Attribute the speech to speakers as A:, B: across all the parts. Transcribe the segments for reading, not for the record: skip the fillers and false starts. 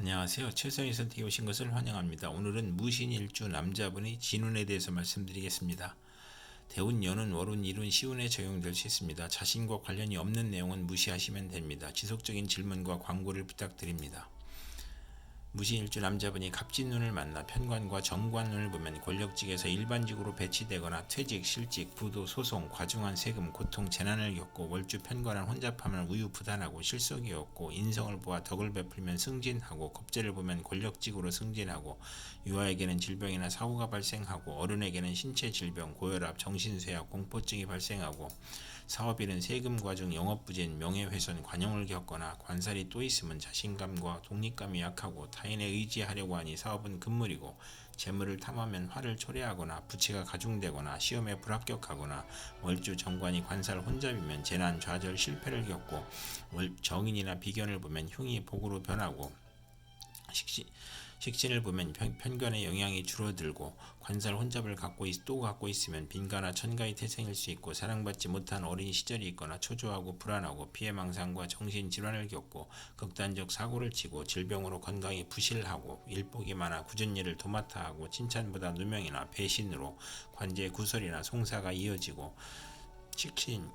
A: 안녕하세요. 최선희 선택에 오신 것을 환영합니다. 오늘은 무신일주 남자분의 진운에 대해서 말씀드리겠습니다. 대운, 연운, 월운, 일운, 시운에 적용될 수 있습니다. 자신과 관련이 없는 내용은 무시하시면 됩니다. 지속적인 질문과 광고를 부탁드립니다. 무신일주 남자분이 갑진운을 만나 편관과 정관운을 보면 권력직에서 일반직으로 배치되거나 퇴직, 실직, 부도, 소송, 과중한 세금, 고통, 재난을 겪고 월주 편관은 혼잡함을 우유부단하고 실속이 없고 인성을 보아 덕을 베풀면 승진하고 겁재를 보면 권력직으로 승진하고 유아에게는 질병이나 사고가 발생하고 어른에게는 신체 질병, 고혈압, 정신쇠약, 공포증이 발생하고 사업일은 세금 과중, 영업부진, 명예훼손, 관용을 겪거나 관살이 또 있으면 자신감과 독립감이 약하고 타인에 의지하려고 하니 사업은 금물이고 재물을 탐하면 화를 초래하거나 부채가 가중되거나 시험에 불합격하거나 월주 정관이 관살 혼잡이면 재난, 좌절, 실패를 겪고 정인이나 비견을 보면 흉이 복으로 변하고 식신을 보면 편견의 영향이 줄어들고 관살 혼잡을 또 갖고 있으면 빈가나 천가의 태생일 수 있고 사랑받지 못한 어린 시절이 있거나 초조하고 불안하고 피해망상과 정신질환을 겪고 극단적 사고를 치고 질병으로 건강이 부실하고 일복이 많아 굳은 일을 도맡아 하고 칭찬보다 누명이나 배신으로 관제 구설이나 송사가 이어지고 식신,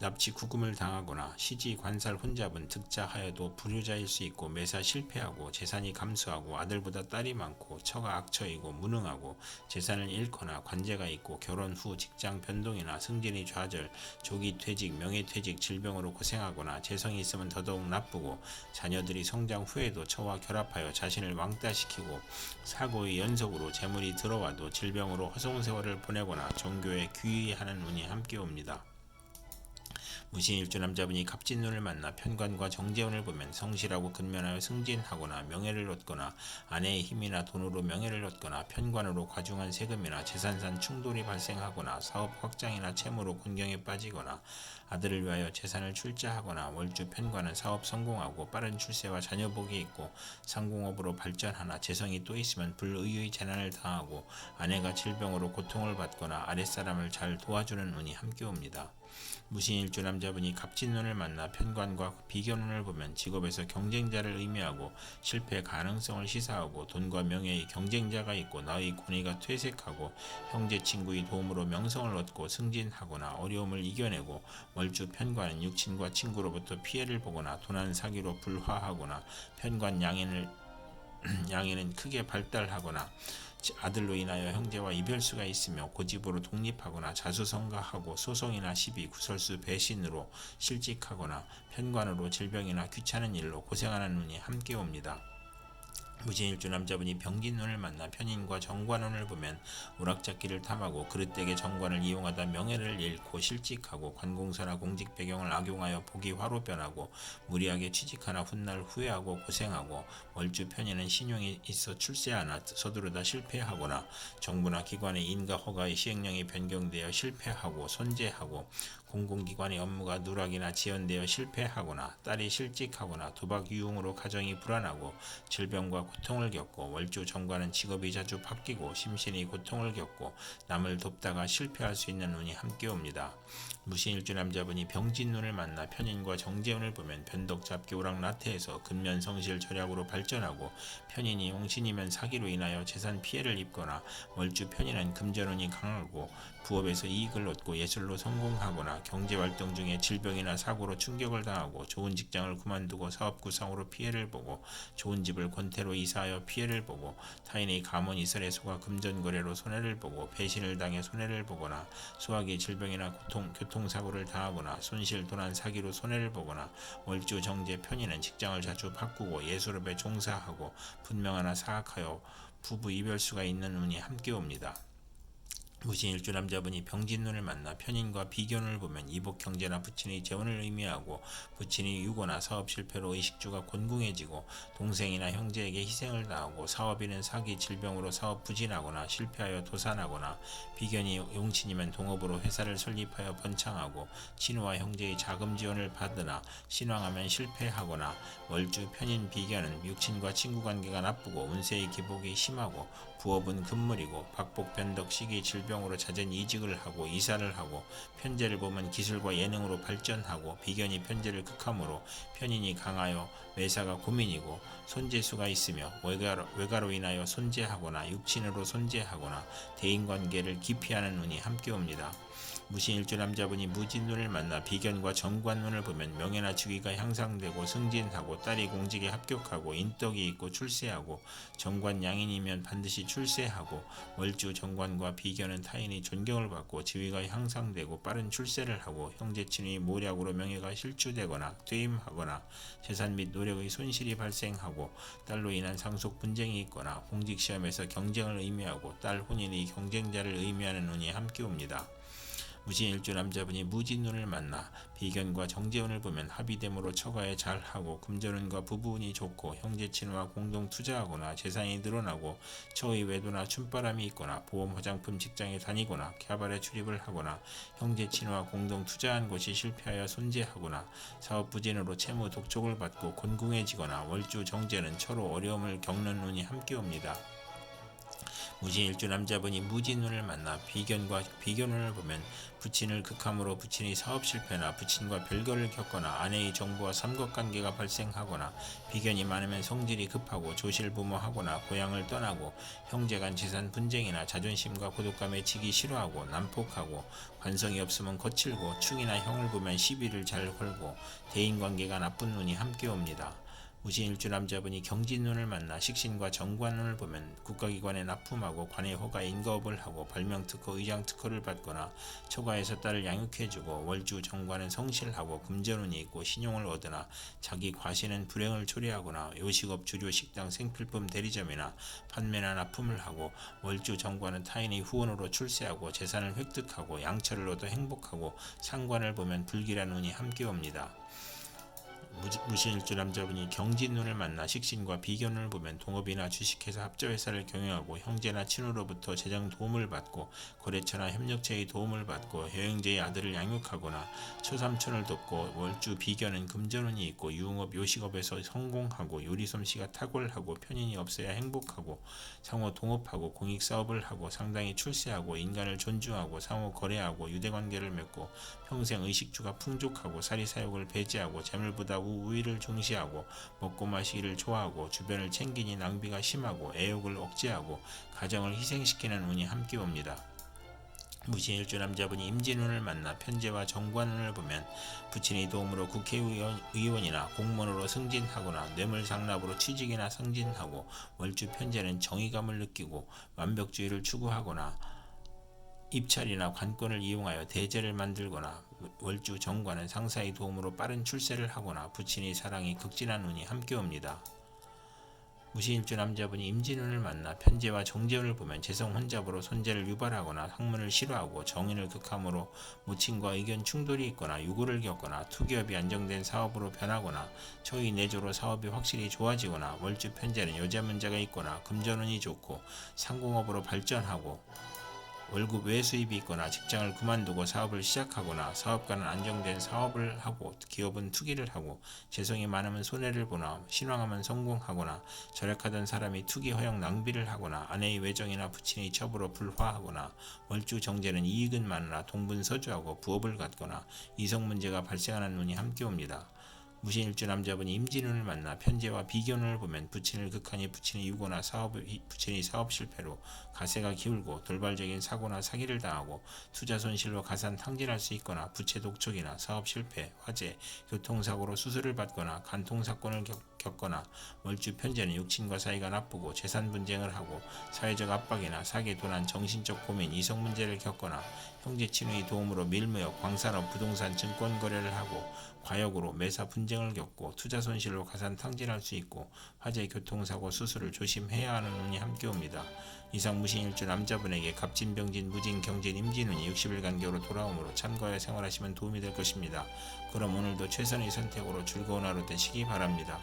A: 납치 구금을 당하거나 시지 관살 혼잡은 득자하여도 불효자일 수 있고 매사 실패하고 재산이 감소하고 아들보다 딸이 많고 처가 악처이고 무능하고 재산을 잃거나 관제가 있고 결혼 후 직장 변동이나 승진이 좌절, 조기 퇴직, 명예퇴직, 질병으로 고생하거나 재성이 있으면 더더욱 나쁘고 자녀들이 성장 후에도 처와 결합하여 자신을 왕따시키고 사고의 연속으로 재물이 들어와도 질병으로 허송세월을 보내거나 종교에 귀의하는 운이 함께 옵니다. 무신일주 남자분이 갑진운을 만나 편관과 정재운을 보면 성실하고 근면하여 승진하거나 명예를 얻거나 아내의 힘이나 돈으로 명예를 얻거나 편관으로 과중한 세금이나 재산상 충돌이 발생하거나 사업 확장이나 채무로 곤경에 빠지거나 아들을 위하여 재산을 출자하거나 월주 편관은 사업 성공하고 빠른 출세와 자녀 복이 있고 상공업으로 발전하나 재성이 또 있으면 불의의 재난을 당하고 아내가 질병으로 고통을 받거나 아랫사람을 잘 도와주는 운이 함께 옵니다. 무신일주 남자분이 갑진운을 만나 편관과 비견운을 보면 직업에서 경쟁자를 의미하고 실패 가능성을 시사하고 돈과 명예의 경쟁자가 있고 나의 권위가 퇴색하고 형제 친구의 도움으로 명성을 얻고 승진하거나 어려움을 이겨내고 월주 편관은 육친과 친구로부터 피해를 보거나 도난 사기로 불화하거나 편관 양에는 크게 발달하거나 아들로 인하여 형제와 이별수가 있으며 고집으로 독립하거나 자수성가하고 소송이나 시비, 구설수, 배신으로 실직하거나 편관으로 질병이나 귀찮은 일로 고생하는 운이 함께 옵니다. 무신일주 남자분이 병진운을 만나 편인과 정관운을 보면 오락잡기를 탐하고 그릇되게 정관을 이용하다 명예를 잃고 실직하고 관공서나 공직 배경을 악용하여 복이 화로 변하고 무리하게 취직하나 훗날 후회하고 고생하고 월주 편인은 신용이 있어 출세하나 서두르다 실패하거나 정부나 기관의 인가 허가의 시행령이 변경되어 실패하고 손재하고 공공기관의 업무가 누락이나 지연되어 실패하거나 딸이 실직하거나 도박 유흥으로 가정이 불안하고 질병과 고통을 겪고 월주 정관은 직업이 자주 바뀌고 심신이 고통을 겪고 남을 돕다가 실패할 수 있는 운이 함께 옵니다. 무신일주 남자분이 병진운을 만나 편인과 정재운을 보면 변덕 잡기 오락나태해서 근면성실 절약으로 발전하고 편인이 용신이면 사기로 인하여 재산 피해를 입거나 월주 편인은 금전운이 강하고 부업에서 이익을 얻고 예술로 성공하거나 경제활동 중에 질병이나 사고로 충격을 당하고 좋은 직장을 그만두고 사업 구상으로 피해를 보고 좋은 집을 권태로 이사하여 피해를 보고 타인의 가문이설에 속아 금전거래로 손해를 보고 배신을 당해 손해를 보거나 소화기 질병이나 교통사고를 당하거나 손실 도난 사기로 손해를 보거나 월주 정제 편인은 직장을 자주 바꾸고 예술업에 종사하고 분명하나 사악하여 부부 이별수가 있는 운이 함께 옵니다. 무신일주 남자분이 병진운을 만나 편인과 비견을 보면 이복 형제나 부친의 재혼을 의미하고 부친이 유고나 사업 실패로 의식주가 곤궁해지고 동생이나 형제에게 희생을 당하고 사업인은 사기 질병으로 사업 부진하거나 실패하여 도산하거나 비견이 용친이면 동업으로 회사를 설립하여 번창하고 친우와 형제의 자금 지원을 받으나 신왕하면 실패하거나 월주 편인 비견은 육친과 친구 관계가 나쁘고 운세의 기복이 심하고 부업은 금물이고 박복 변덕 시기 질병 화병으로 잦은 이직을 하고 이사를 하고 편제를 보면 기술과 예능으로 발전하고 비견이 편제를 극함으로 편인이 강하여 매사가 고민이고 손재수가 있으며 외가로 인하여 손재하거나 육친으로 손재하거나 대인관계를 기피하는 운이 함께 옵니다. 무신일주 남자분이 무진눈을 만나 비견과 정관눈을 보면 명예나 직위가 향상되고 승진하고 딸이 공직에 합격하고 인덕이 있고 출세하고 정관 양인이면 반드시 출세하고 월주 정관과 비견은 타인이 존경을 받고 지위가 향상되고 빠른 출세를 하고 형제친의 모략으로 명예가 실추되거나 퇴임하거나 재산 및 노력의 손실이 발생하고 딸로 인한 상속 분쟁이 있거나 공직시험에서 경쟁을 의미하고 딸 혼인의 경쟁자를 의미하는 운이 함께 옵니다. 무신일주 남자분이 무진운을 만나 비견과 정재운을 보면 합의됨으로 처가에 잘하고 금전운과 부부운이 좋고 형제친과 공동 투자하거나 재산이 늘어나고 처의 외도나 춤바람이 있거나 보험 화장품 직장에 다니거나 캬바레 출입을 하거나 형제친과 공동 투자한 곳이 실패하여 손재하거나 사업 부진으로 채무 독촉을 받고 곤궁해지거나 월주 정재는 처로 어려움을 겪는 운이 함께 옵니다. 무신일주 남자분이 무진운을 만나 비견운을 보면 부친을 극함으로 부친이 사업 실패나 부친과 별거를 겪거나 아내의 정부와 삼각관계가 발생하거나 비견이 많으면 성질이 급하고 조실부모하거나 고향을 떠나고 형제간 재산 분쟁이나 자존심과 고독감에 지기 싫어하고 난폭하고 관성이 없으면 거칠고 충이나 형을 보면 시비를 잘 걸고 대인관계가 나쁜 운이 함께 옵니다. 무신일주 남자분이 경진운을 만나 식신과 정관운을 보면 국가기관에 납품하고 관의 허가 인가업을 하고 발명특허 의장특허를 받거나 처가에서 딸을 양육해주고 월주 정관은 성실하고 금전운이 있고 신용을 얻으나 자기 과신은 불행을 초래하거나 요식업 주류 식당 생필품 대리점이나 판매나 납품을 하고 월주 정관은 타인의 후원으로 출세하고 재산을 획득하고 양처를 얻어 행복하고 상관을 보면 불길한 운이 함께 옵니다. 무신일주 남자분이 경진운을 만나 식신과 비견운을 보면 동업이나 주식회사 합자회사를 경영하고 형제나 친구로부터 재정 도움을 받고 거래처나 협력체의 도움을 받고 여행제의 아들을 양육하거나 처삼촌을 돕고 월주 비견은 금전운이 있고 유흥업 요식업에서 성공하고 요리솜씨가 탁월하고 편인이 없어야 행복하고 상호 동업하고 공익사업을 하고 상당히 출세하고 인간을 존중하고 상호 거래하고 유대관계를 맺고 평생 의식주가 풍족하고 사리사욕을 배제하고 재물보다 우위를 중시하고 먹고 마시기를 좋아하고 주변을 챙기니 낭비가 심하고 애욕을 억제하고 가정을 희생시키는 운이 함께 옵니다. 무신일주 남자분이 임진운을 만나 편제와 정관운을 보면 부친의 도움으로 국회의원이나 공무원으로 승진하거나 뇌물상납으로 취직이나 승진하고 월주 편제는 정의감을 느끼고 완벽주의를 추구하거나 입찰이나 관권을 이용하여 대제를 만들거나 월주 정관은 상사의 도움으로 빠른 출세를 하거나 부친의 사랑이 극진한 운이 함께 옵니다. 무신일주 남자분이 임진운을 만나 편제와 정제운을 보면 재성 혼잡으로 손재를 유발하거나 학문을 싫어하고 정인을 극함으로 모친과 의견 충돌이 있거나 유고를 겪거나 투기업이 안정된 사업으로 변하거나 처의 내조로 사업이 확실히 좋아지거나 월주 편제는 여자 문제가 있거나 금전운이 좋고 상공업으로 발전하고 월급 외수입이 있거나 직장을 그만두고 사업을 시작하거나 사업가는 안정된 사업을 하고 기업은 투기를 하고 재성이 많으면 손해를 보나 신왕하면 성공하거나 절약하던 사람이 투기 허용 낭비를 하거나 아내의 외정이나 부친의 첩으로 불화하거나 월주 정제는 이익은 많으나 동분서주하고 부업을 갖거나 이성 문제가 발생하는 운이 함께 옵니다. 무신일주 남자분이 임진운을 만나 편제와 비견운을 보면 부친을 극하니 부친이 유고나 부친이 사업 실패로 가세가 기울고 돌발적인 사고나 사기를 당하고 투자 손실로 가산 탕진할 수 있거나 부채 독촉이나 사업 실패, 화재, 교통사고로 수술을 받거나 간통사건을 겪거나 월주 편제는 육친과 사이가 나쁘고 재산 분쟁을 하고 사회적 압박이나 사기 도난, 정신적 고민, 이성 문제를 겪거나 형제 친구의 도움으로 밀무역, 광산업, 부동산, 증권 거래를 하고 과욕으로 매사 분쟁을 겪고 투자 손실로 가산 탕진할 수 있고 화재, 교통사고, 수술을 조심해야 하는 운이 함께 옵니다. 이상 무신일주 남자분에게 갑진병진, 무진, 경진, 임진운이 60일 간격으로 돌아오므로 참고하여 생활하시면 도움이 될 것입니다. 그럼 오늘도 최선의 선택으로 즐거운 하루 되시기 바랍니다.